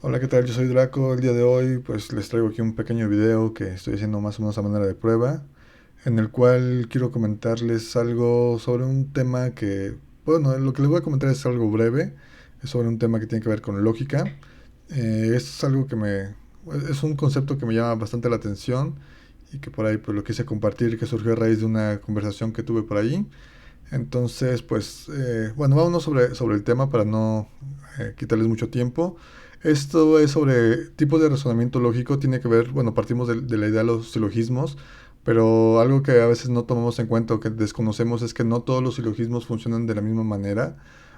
Hola, ¿qué tal? Yo soy Draco. El día de hoy pues les traigo aquí un pequeño video que estoy haciendo más o menos a manera de prueba, en el cual quiero comentarles algo sobre un tema que, bueno, lo que les voy a comentar es algo breve, es sobre un tema que tiene que ver con lógica. Es algo que es un concepto que me llama bastante la atención y que por ahí pues lo quise compartir, que surgió a raíz de una conversación que tuve por ahí. Entonces, pues, bueno, vámonos sobre el tema para no quitarles mucho tiempo. Esto es sobre tipos de razonamiento lógico, tiene que ver, bueno, partimos de la idea de los silogismos, pero algo que a veces no tomamos en cuenta o que desconocemos es que no todos los silogismos funcionan de la misma manera,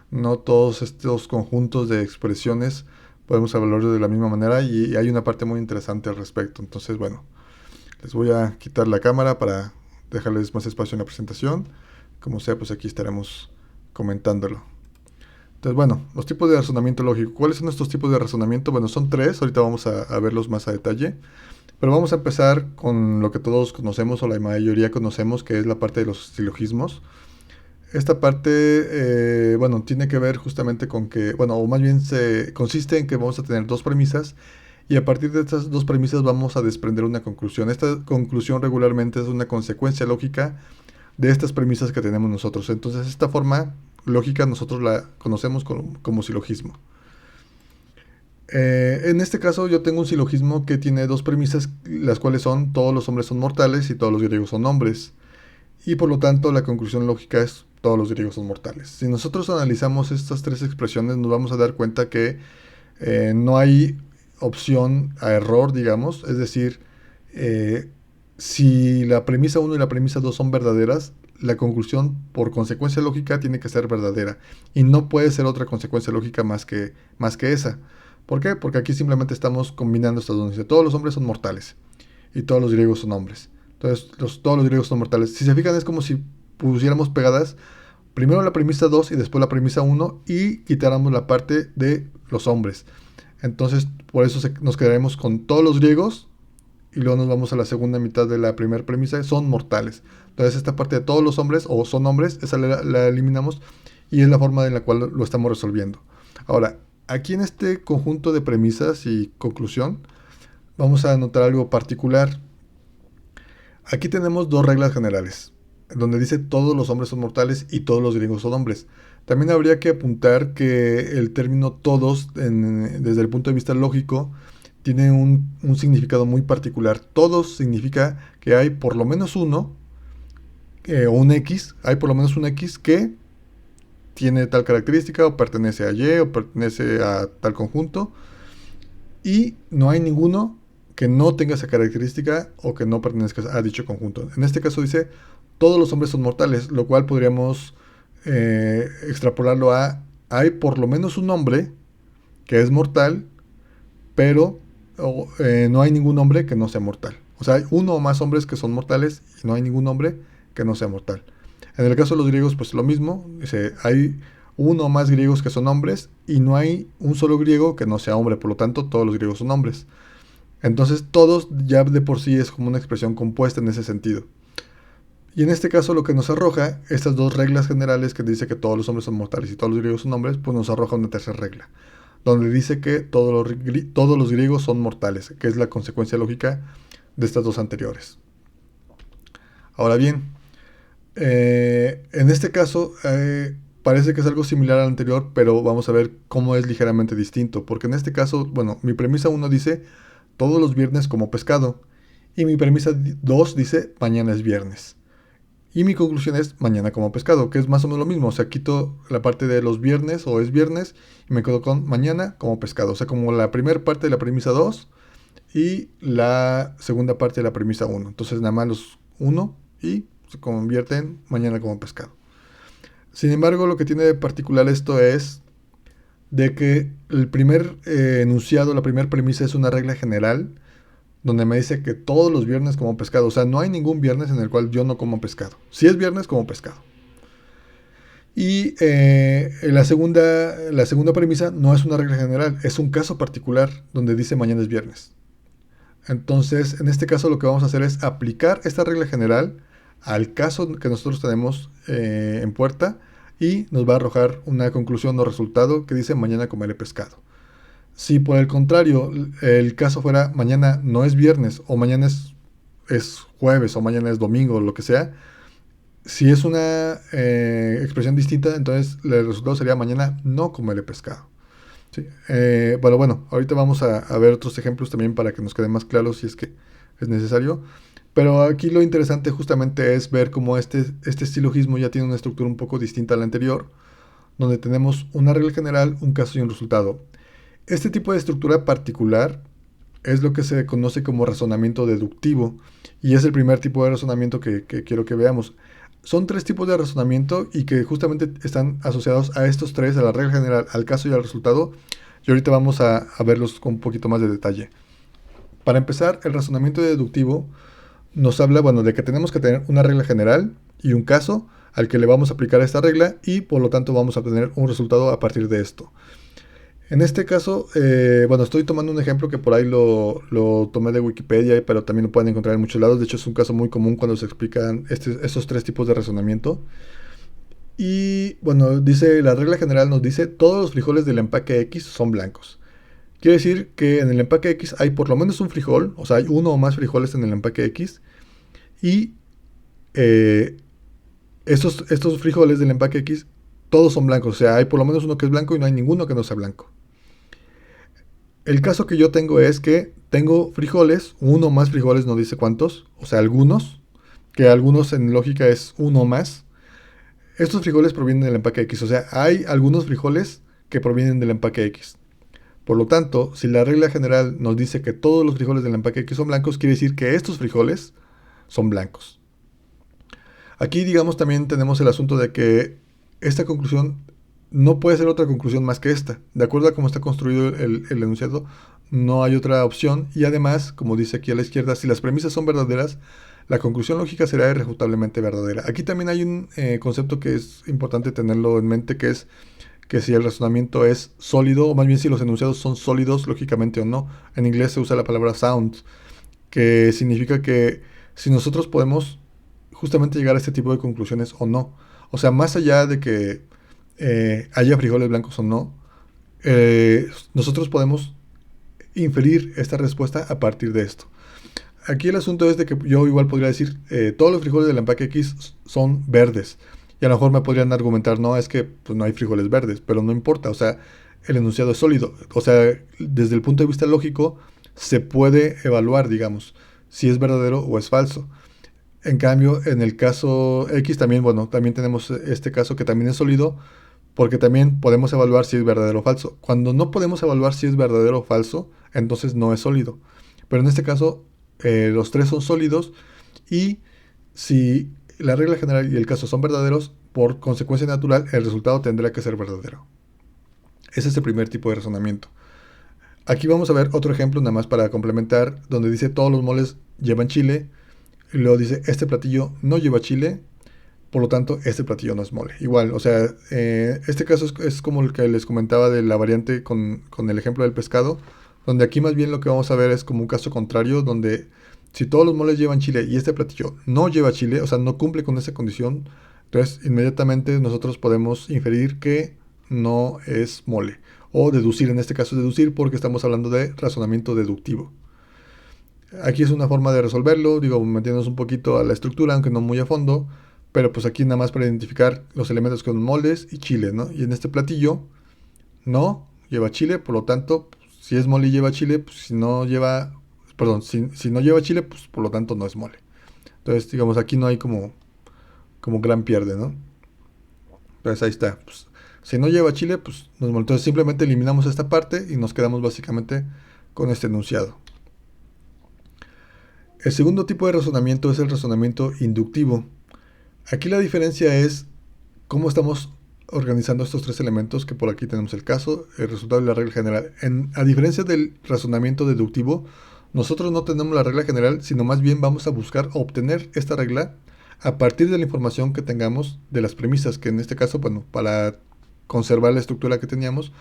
no todos estos conjuntos de expresiones podemos evaluarlos de la misma manera y hay una parte muy interesante al respecto. Entonces, bueno, les voy a quitar la cámara para dejarles más espacio en la presentación. Como sea, pues aquí estaremos comentándolo. Entonces, bueno, los tipos de razonamiento lógico. ¿Cuáles son estos tipos de razonamiento? Bueno, son tres, ahorita vamos a verlos más a detalle. Pero vamos a empezar con lo que todos conocemos o la mayoría conocemos, que es la parte de los silogismos. Esta parte, bueno, tiene que ver justamente con que, bueno, o más bien consiste en que vamos a tener dos premisas y a partir de estas dos premisas vamos a desprender una conclusión. Esta conclusión regularmente es una consecuencia lógica de estas premisas que tenemos nosotros. Entonces, esta forma lógica nosotros la conocemos como silogismo. En este caso yo tengo un silogismo que tiene dos premisas, las cuales son todos los hombres son mortales y todos los griegos son hombres. Y por lo tanto la conclusión lógica es todos los griegos son mortales. Si nosotros analizamos estas tres expresiones nos vamos a dar cuenta que no hay opción a error, digamos. Es decir, eh, si la premisa uno y la premisa 2 son verdaderas, la conclusión por consecuencia lógica tiene que ser verdadera. Y no puede ser otra consecuencia lógica más que esa. ¿Por qué? Porque aquí simplemente estamos combinando estas dos. Dice, todos los hombres son mortales y todos los griegos son hombres. Entonces, todos los griegos son mortales. Si se fijan, es como si pusiéramos pegadas primero la premisa 2 y después la premisa uno y quitáramos la parte de los hombres. Entonces, por eso nos quedaremos con todos los griegos y luego nos vamos a la segunda mitad de la primera premisa, son mortales. Entonces, esta parte de todos los hombres o son hombres, esa la eliminamos y es la forma en la cual lo estamos resolviendo. Ahora, aquí en este conjunto de premisas y conclusión, vamos a notar algo particular. Aquí tenemos dos reglas generales, donde dice todos los hombres son mortales y todos los griegos son hombres. También habría que apuntar que el término todos, desde el punto de vista lógico, tiene un significado muy particular. Todos significa que hay por lo menos uno, o un X, hay por lo menos un X que tiene tal característica, o pertenece a Y, o pertenece a tal conjunto, y no hay ninguno que no tenga esa característica o que no pertenezca a dicho conjunto. En este caso dice, todos los hombres son mortales, lo cual podríamos extrapolarlo a, hay por lo menos un hombre que es mortal, pero no hay ningún hombre que no sea mortal. O sea, hay uno o más hombres que son mortales y no hay ningún hombre que no sea mortal. En el caso de los griegos, pues lo mismo. Dice, hay uno o más griegos que son hombres y no hay un solo griego que no sea hombre. Por lo tanto, todos los griegos son hombres. Entonces, todos ya de por sí es como una expresión compuesta en ese sentido. Y en este caso, lo que nos arroja, estas dos reglas generales que dice que todos los hombres son mortales y todos los griegos son hombres, pues nos arroja una tercera regla donde dice que todos los griegos son mortales, que es la consecuencia lógica de estas dos anteriores. Ahora bien, en este caso parece que es algo similar al anterior, pero vamos a ver cómo es ligeramente distinto, porque en este caso, bueno, mi premisa 1 dice todos los viernes como pescado, y mi premisa 2 dice mañana es viernes. Y mi conclusión es mañana como pescado, que es más o menos lo mismo. O sea, quito la parte de los viernes o es viernes y me quedo con mañana como pescado. O sea, como la primera parte de la premisa 2 y la segunda parte de la premisa uno. Entonces, nada más los uno y se convierte en mañana como pescado. Sin embargo, lo que tiene de particular esto es de que el primer enunciado, la primera premisa es una regla general donde me dice que todos los viernes como pescado. O sea, no hay ningún viernes en el cual yo no como pescado. Si es viernes, como pescado. Y la segunda premisa no es una regla general, es un caso particular donde dice mañana es viernes. Entonces, en este caso lo que vamos a hacer es aplicar esta regla general al caso que nosotros tenemos en puerta y nos va a arrojar una conclusión o resultado que dice mañana comeré pescado. Si por el contrario el caso fuera mañana no es viernes o mañana es jueves o mañana es domingo o lo que sea, si es una expresión distinta, entonces el resultado sería mañana no comeré pescado. Sí. Pero bueno, ahorita vamos a ver otros ejemplos también para que nos quede más claro si es que es necesario. Pero aquí lo interesante justamente es ver cómo este silogismo ya tiene una estructura un poco distinta a la anterior, donde tenemos una regla general, un caso y un resultado. Este tipo de estructura particular es lo que se conoce como razonamiento deductivo y es el primer tipo de razonamiento que quiero que veamos. Son tres tipos de razonamiento y que justamente están asociados a estos tres, a la regla general, al caso y al resultado. Y ahorita vamos a verlos con un poquito más de detalle. Para empezar, el razonamiento deductivo nos habla, bueno, de que tenemos que tener una regla general y un caso al que le vamos a aplicar esta regla y por lo tanto vamos a tener un resultado a partir de esto. En este caso, bueno, estoy tomando un ejemplo que por ahí lo tomé de Wikipedia, pero también lo pueden encontrar en muchos lados. De hecho, es un caso muy común cuando se explican estos tres tipos de razonamiento. Y bueno, dice, la regla general nos dice, todos los frijoles del empaque X son blancos. Quiere decir que en el empaque X hay por lo menos un frijol, o sea, hay uno o más frijoles en el empaque X. Y eh, estos frijoles del empaque X, todos son blancos. O sea, hay por lo menos uno que es blanco y no hay ninguno que no sea blanco. El caso que yo tengo es que tengo frijoles, uno o más frijoles, no dice cuántos, o sea, algunos, que algunos en lógica es uno o más. Estos frijoles provienen del empaque X, o sea, hay algunos frijoles que provienen del empaque X. Por lo tanto, si la regla general nos dice que todos los frijoles del empaque X son blancos, quiere decir que estos frijoles son blancos. Aquí, digamos, también tenemos el asunto de que esta conclusión no puede ser otra conclusión más que esta. De acuerdo a cómo está construido el enunciado, no hay otra opción. Y además, como dice aquí a la izquierda, si las premisas son verdaderas, la conclusión lógica será irrefutablemente verdadera. Aquí también hay un concepto que es importante tenerlo en mente, que es que si el razonamiento es sólido, o más bien si los enunciados son sólidos lógicamente o no. En inglés se usa la palabra sound, que significa que si nosotros podemos justamente llegar a este tipo de conclusiones o no. O sea, más allá de que haya frijoles blancos o no, nosotros podemos inferir esta respuesta a partir de esto. Aquí el asunto es de que yo igual podría decir, todos los frijoles del empaque X son verdes. Y a lo mejor me podrían argumentar, no, es que pues, no hay frijoles verdes, pero no importa, o sea, el enunciado es sólido. O sea, desde el punto de vista lógico, se puede evaluar, digamos, si es verdadero o es falso. En cambio, en el caso X también, bueno, también tenemos este caso que también es sólido, porque también podemos evaluar si es verdadero o falso. Cuando no podemos evaluar si es verdadero o falso, entonces no es sólido. Pero en este caso, los tres son sólidos y si la regla general y el caso son verdaderos, por consecuencia natural, el resultado tendrá que ser verdadero. Ese es el primer tipo de razonamiento. Aquí vamos a ver otro ejemplo nada más para complementar, donde dice todos los moles llevan chile, y luego dice este platillo no lleva chile, por lo tanto este platillo no es mole. Igual, o sea, este caso es como el que les comentaba de la variante con el ejemplo del pescado, donde aquí más bien lo que vamos a ver es como un caso contrario, donde si todos los moles llevan chile y este platillo no lleva chile, o sea, no cumple con esa condición, entonces inmediatamente nosotros podemos inferir que no es mole. O deducir, en este caso deducir porque estamos hablando de razonamiento deductivo. Aquí es una forma de resolverlo, digo, metiéndonos un poquito a la estructura, aunque no muy a fondo, pero pues aquí nada más para identificar los elementos con moles y chile, ¿no? Y en este platillo no lleva chile, por lo tanto, si es mole y lleva chile, pues si no lleva, perdón, si no lleva chile, pues por lo tanto no es mole. Entonces, digamos, aquí no hay como gran pierde, ¿no? Entonces ahí está. Pues, si no lleva chile, pues no es mole. Entonces simplemente eliminamos esta parte y nos quedamos básicamente con este enunciado. El segundo tipo de razonamiento es el razonamiento inductivo. Aquí la diferencia es cómo estamos organizando estos tres elementos, que por aquí tenemos el caso, el resultado y la regla general. A diferencia del razonamiento deductivo, nosotros no tenemos la regla general, sino más bien vamos a buscar obtener esta regla a partir de la información que tengamos de las premisas, que en este caso, bueno, para conservar la estructura que teníamos,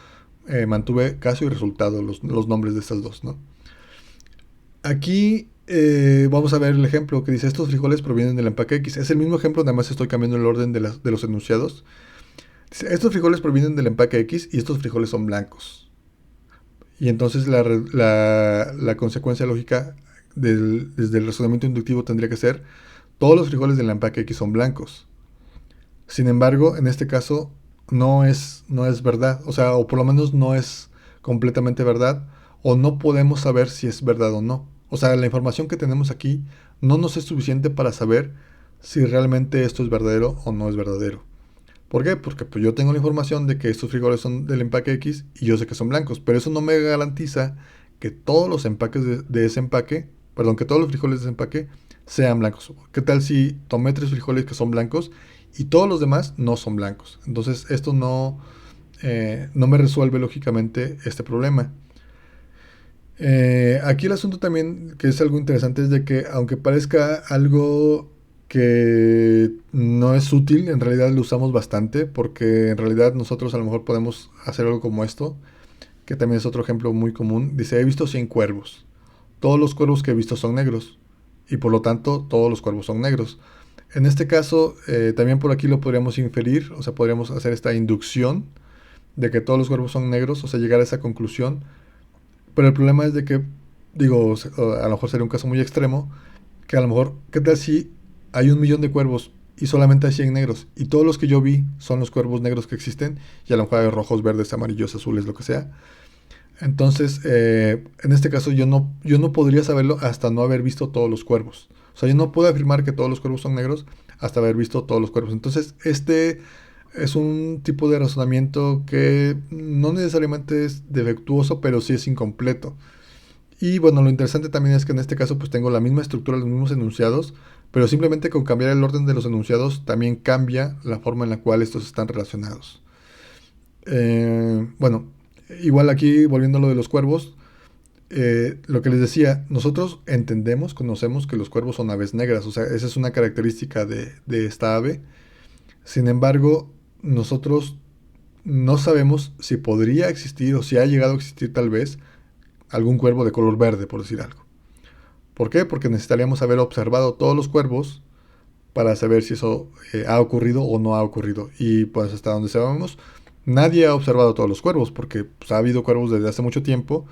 mantuve caso y resultado, los nombres de estas dos, ¿no? Aquí vamos a ver el ejemplo que dice, estos frijoles provienen del empaque X. Es el mismo ejemplo, nada más estoy cambiando el orden de los enunciados. Dice, estos frijoles provienen del empaque X y estos frijoles son blancos. Y entonces la consecuencia lógica desde el razonamiento inductivo tendría que ser, todos los frijoles del empaque X son blancos. Sin embargo, en este caso no es verdad, o sea, o por lo menos no es completamente verdad, o no podemos saber si es verdad o no. O sea, la información que tenemos aquí no nos es suficiente para saber si realmente esto es verdadero o no es verdadero. ¿Por qué? Porque pues, yo tengo la información de que estos frijoles son del empaque X y yo sé que son blancos, pero eso no me garantiza que todos los empaques de ese empaque, perdón, que todos los frijoles de ese empaque sean blancos. ¿Qué tal si tomé 3 frijoles que son blancos y todos los demás no son blancos? Entonces esto no me resuelve lógicamente este problema. Aquí el asunto también, que es algo interesante, es de que aunque parezca algo que no es útil, en realidad lo usamos bastante, porque en realidad nosotros a lo mejor podemos hacer algo como esto, que también es otro ejemplo muy común. Dice, he visto 100 cuervos. Todos los cuervos que he visto son negros, y por lo tanto todos los cuervos son negros. En este caso, también por aquí lo podríamos inferir, o sea, podríamos hacer esta inducción de que todos los cuervos son negros, o sea, llegar a esa conclusión, pero el problema es de que, digo, a lo mejor sería un caso muy extremo, que a lo mejor, ¿qué tal si hay 1 millón de cuervos y solamente hay 100 negros? Y todos los que yo vi son los cuervos negros que existen, y a lo mejor hay rojos, verdes, amarillos, azules, lo que sea. Entonces, en este caso yo no podría saberlo hasta no haber visto todos los cuervos. O sea, yo no puedo afirmar que todos los cuervos son negros hasta haber visto todos los cuervos. Entonces, este es un tipo de razonamiento que no necesariamente es defectuoso, pero sí es incompleto. Y bueno, lo interesante también es que en este caso pues tengo la misma estructura, los mismos enunciados, pero simplemente con cambiar el orden de los enunciados también cambia la forma en la cual estos están relacionados. Bueno, igual aquí volviendo a lo de los cuervos, lo que les decía, nosotros entendemos, conocemos que los cuervos son aves negras, o sea, esa es una característica de esta ave. Sin embargo, nosotros no sabemos si podría existir o si ha llegado a existir tal vez algún cuervo de color verde, por decir algo. ¿Por qué? Porque necesitaríamos haber observado todos los cuervos para saber si eso ha ocurrido o no ha ocurrido. Y pues hasta donde sabemos, nadie ha observado todos los cuervos, porque pues, ha habido cuervos desde hace mucho tiempo,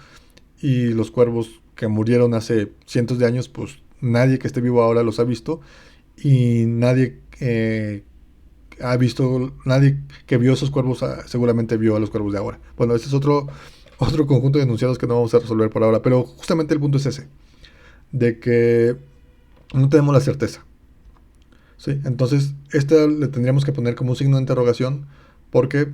y los cuervos que murieron hace cientos de años, pues nadie que esté vivo ahora los ha visto, y nadie que vio esos cuervos seguramente vio a los cuervos de ahora. Bueno, este es otro conjunto de enunciados que no vamos a resolver por ahora, pero justamente el punto es ese, de que no tenemos la certeza. ¿Sí? Entonces, esta le tendríamos que poner como un signo de interrogación, porque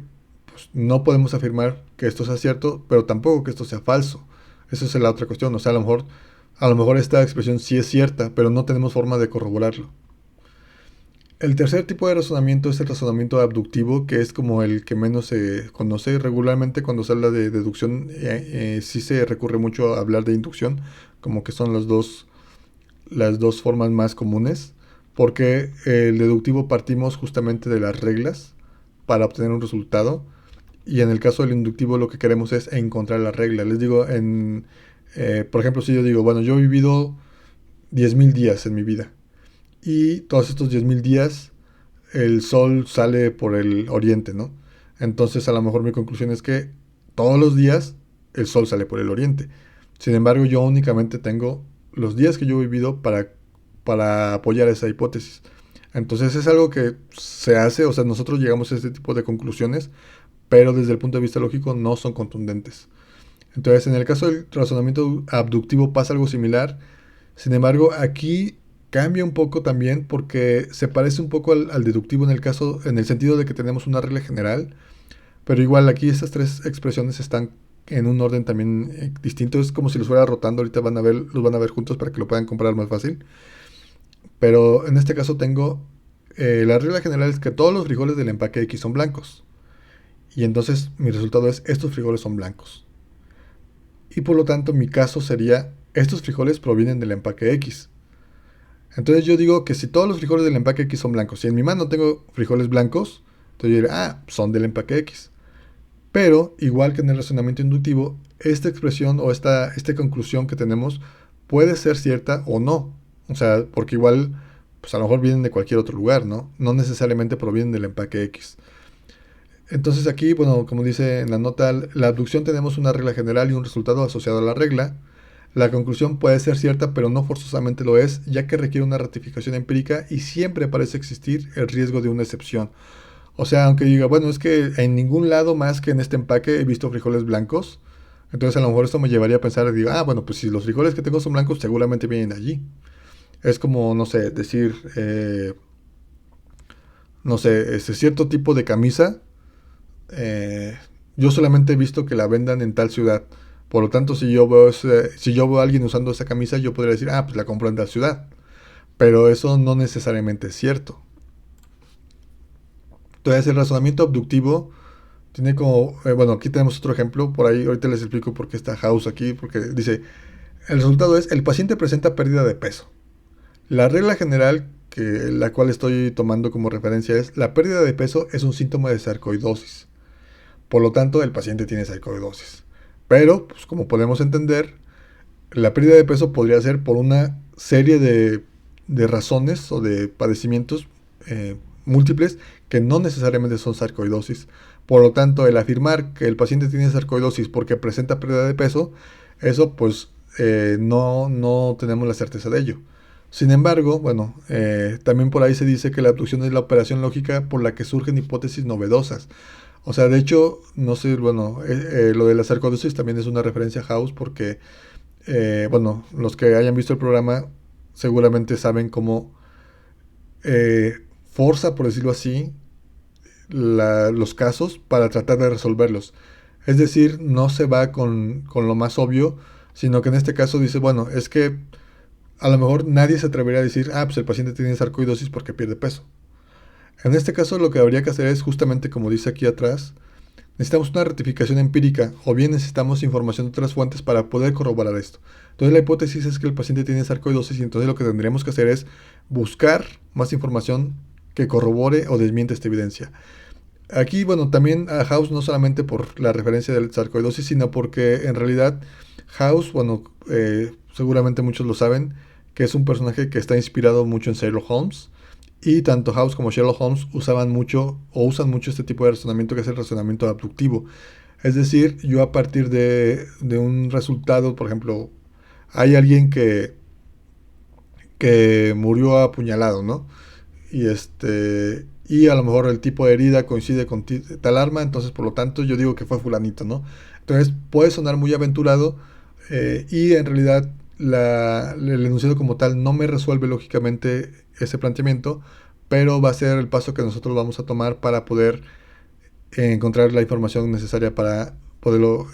pues, no podemos afirmar que esto sea cierto, pero tampoco que esto sea falso. Esa es la otra cuestión. O sea, a lo mejor esta expresión sí es cierta, pero no tenemos forma de corroborarlo. El tercer tipo de razonamiento es el razonamiento abductivo, que es como el que menos se conoce. Regularmente cuando se habla de deducción, sí se recurre mucho a hablar de inducción, como que son las dos formas más comunes, porque el deductivo partimos justamente de las reglas para obtener un resultado, y en el caso del inductivo lo que queremos es encontrar la regla. Les digo, por ejemplo, si yo digo, bueno, yo he vivido 10.000 días en mi vida, y todos estos 10.000 días el sol sale por el oriente, ¿no? Entonces a lo mejor mi conclusión es que todos los días el sol sale por el oriente. Sin embargo, yo únicamente tengo los días que yo he vivido para apoyar esa hipótesis. Entonces es algo que se hace, o sea, nosotros llegamos a este tipo de conclusiones, pero desde el punto de vista lógico no son contundentes. Entonces, en el caso del razonamiento abductivo pasa algo similar. Sin embargo, aquí cambia un poco también porque se parece un poco al deductivo en el sentido de que tenemos una regla general, pero igual aquí estas tres expresiones están en un orden también distinto. Es como si los fuera rotando. Ahorita los van a ver juntos para que lo puedan comprar más fácil. Pero en este caso tengo la regla general es que todos los frijoles del empaque X son blancos. Y entonces mi resultado es estos frijoles son blancos. Y por lo tanto mi caso sería estos frijoles provienen del empaque X. Entonces yo digo que si todos los frijoles del empaque X son blancos, si en mi mano tengo frijoles blancos, entonces yo diré, son del empaque X. Pero, igual que en el razonamiento inductivo, esta expresión o esta conclusión que tenemos puede ser cierta o no. O sea, porque igual, pues a lo mejor vienen de cualquier otro lugar, ¿no? No necesariamente provienen del empaque X. Entonces aquí, bueno, como dice en la nota, la abducción tenemos una regla general y un resultado asociado a la regla. La conclusión puede ser cierta, pero no forzosamente lo es, ya que requiere una ratificación empírica y siempre parece existir el riesgo de una excepción. O sea, aunque diga, bueno, es que en ningún lado más que en este empaque he visto frijoles blancos, entonces a lo mejor esto me llevaría a pensar, digo, ah, bueno, pues si los frijoles que tengo son blancos, seguramente vienen de allí. Es como, no sé, decir, no sé, este cierto tipo de camisa, eh, yo solamente he visto que la vendan en tal ciudad. Por lo tanto, si yo veo a alguien usando esa camisa, yo podría decir, ah, pues la compro en tal ciudad. Pero eso no necesariamente es cierto. Entonces, el razonamiento abductivo tiene como, bueno, aquí tenemos otro ejemplo, por ahí ahorita les explico por qué está House aquí, porque dice, el resultado es, el paciente presenta pérdida de peso. La regla general, la cual estoy tomando como referencia, es, la pérdida de peso es un síntoma de sarcoidosis. Por lo tanto, el paciente tiene sarcoidosis. Pero, pues, como podemos entender, la pérdida de peso podría ser por una serie de razones o de padecimientos múltiples que no necesariamente son sarcoidosis. Por lo tanto, el afirmar que el paciente tiene sarcoidosis porque presenta pérdida de peso, eso pues no tenemos la certeza de ello. Sin embargo, bueno, también por ahí se dice que la abducción es la operación lógica por la que surgen hipótesis novedosas. O sea, de hecho, no sé, bueno, lo de la sarcoidosis también es una referencia a House porque bueno, los que hayan visto el programa seguramente saben cómo forza, por decirlo así, los casos para tratar de resolverlos. Es decir, no se va con lo más obvio, sino que en este caso dice, bueno, es que a lo mejor nadie se atrevería a decir, ah, pues el paciente tiene sarcoidosis porque pierde peso. En este caso lo que habría que hacer es justamente como dice aquí atrás, necesitamos una rectificación empírica o bien necesitamos información de otras fuentes para poder corroborar esto. Entonces la hipótesis es que el paciente tiene sarcoidosis y entonces lo que tendríamos que hacer es buscar más información que corrobore o desmiente esta evidencia. Aquí, bueno, también a House no solamente por la referencia del sarcoidosis, sino porque en realidad House, bueno, seguramente muchos lo saben, que es un personaje que está inspirado mucho en Sherlock Holmes. Y tanto House como Sherlock Holmes usaban mucho o usan mucho este tipo de razonamiento que es el razonamiento abductivo. Es decir, yo a partir de un resultado, por ejemplo, hay alguien que murió apuñalado, ¿no? Y a lo mejor el tipo de herida coincide con tal arma, entonces por lo tanto yo digo que fue fulanito, ¿no? Entonces puede sonar muy aventurado y en realidad el enunciado como tal no me resuelve lógicamente ese planteamiento, pero va a ser el paso que nosotros vamos a tomar para poder encontrar la información necesaria para poderlo,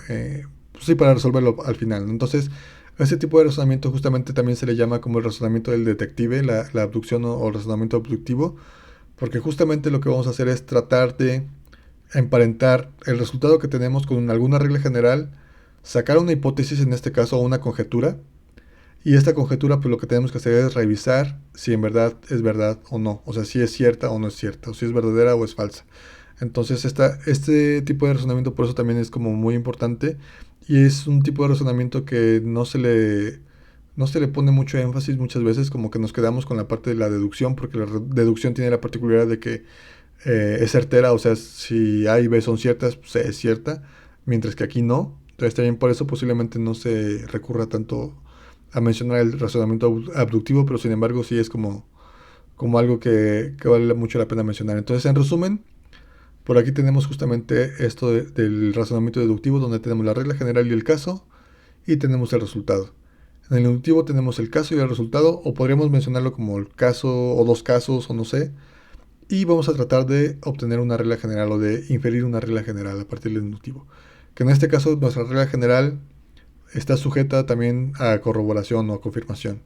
pues sí, para resolverlo al final, ¿no? Entonces, este tipo de razonamiento justamente también se le llama como el razonamiento del detective, la abducción o el razonamiento abductivo, porque justamente lo que vamos a hacer es tratar de emparentar el resultado que tenemos con alguna regla general, sacar una hipótesis, en este caso una conjetura, y esta conjetura pues lo que tenemos que hacer es revisar si en verdad es verdad o no, o sea, si es cierta o no es cierta, o si es verdadera o es falsa. Entonces este tipo de razonamiento por eso también es como muy importante y es un tipo de razonamiento que no se le pone mucho énfasis muchas veces, como que nos quedamos con la parte de la deducción, porque la deducción tiene la particularidad de que es certera, o sea, si A y B son ciertas, pues C es cierta, mientras que aquí no. Entonces también por eso posiblemente no se recurra tanto a mencionar el razonamiento abductivo, pero sin embargo sí es como algo que vale mucho la pena mencionar. Entonces, en resumen, por aquí tenemos justamente esto del razonamiento deductivo, donde tenemos la regla general y el caso, y tenemos el resultado. En el inductivo tenemos el caso y el resultado, o podríamos mencionarlo como el caso o dos casos, o no sé, y vamos a tratar de obtener una regla general o de inferir una regla general a partir del inductivo. Que en este caso nuestra regla general está sujeta también a corroboración o a confirmación.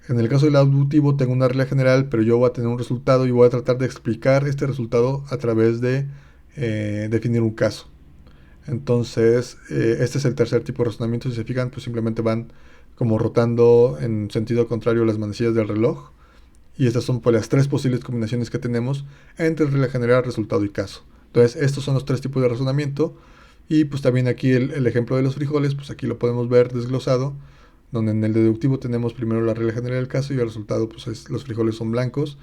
En el caso del abductivo tengo una regla general, pero yo voy a tener un resultado y voy a tratar de explicar este resultado a través de definir un caso. Entonces, este es el tercer tipo de razonamiento. Si se fijan, pues simplemente van como rotando en sentido contrario las manecillas del reloj. Y estas son pues, las tres posibles combinaciones que tenemos entre regla general, resultado y caso. Entonces, estos son los tres tipos de razonamiento. Y pues también aquí el ejemplo de los frijoles, pues aquí lo podemos ver desglosado, donde en el deductivo tenemos primero la regla general del caso y el resultado, pues los frijoles son blancos.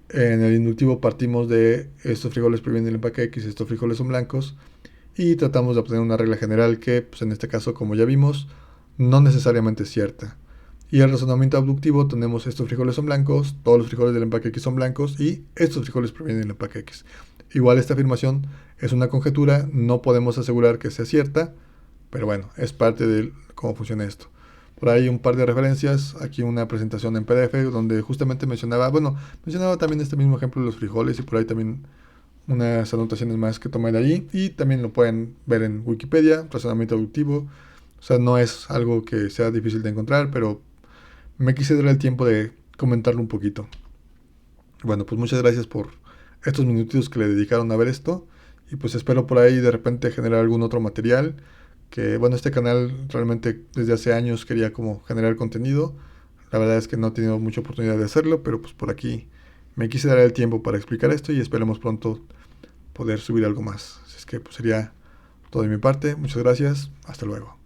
En el inductivo partimos de estos frijoles provienen del empaque X, estos frijoles son blancos, y tratamos de obtener una regla general que, pues en este caso, como ya vimos, no necesariamente es cierta. Y el razonamiento abductivo tenemos estos frijoles son blancos, todos los frijoles del empaque X son blancos y estos frijoles provienen del empaque X. Igual esta afirmación es una conjetura, no podemos asegurar que sea cierta, pero bueno, es parte de cómo funciona esto. Por ahí un par de referencias, aquí una presentación en PDF donde justamente mencionaba también este mismo ejemplo de los frijoles y por ahí también unas anotaciones más que tomé de allí y también lo pueden ver en Wikipedia, razonamiento deductivo. O sea, no es algo que sea difícil de encontrar, pero me quise dar el tiempo de comentarlo un poquito. Bueno, pues muchas gracias por estos minutitos que le dedicaron a ver esto y pues espero por ahí de repente generar algún otro material que bueno, este canal realmente desde hace años quería como generar contenido. La verdad es que no he tenido mucha oportunidad de hacerlo, pero pues por aquí me quise dar el tiempo para explicar esto y esperemos pronto poder subir algo más. Así es que pues sería todo de mi parte. Muchas gracias. Hasta luego.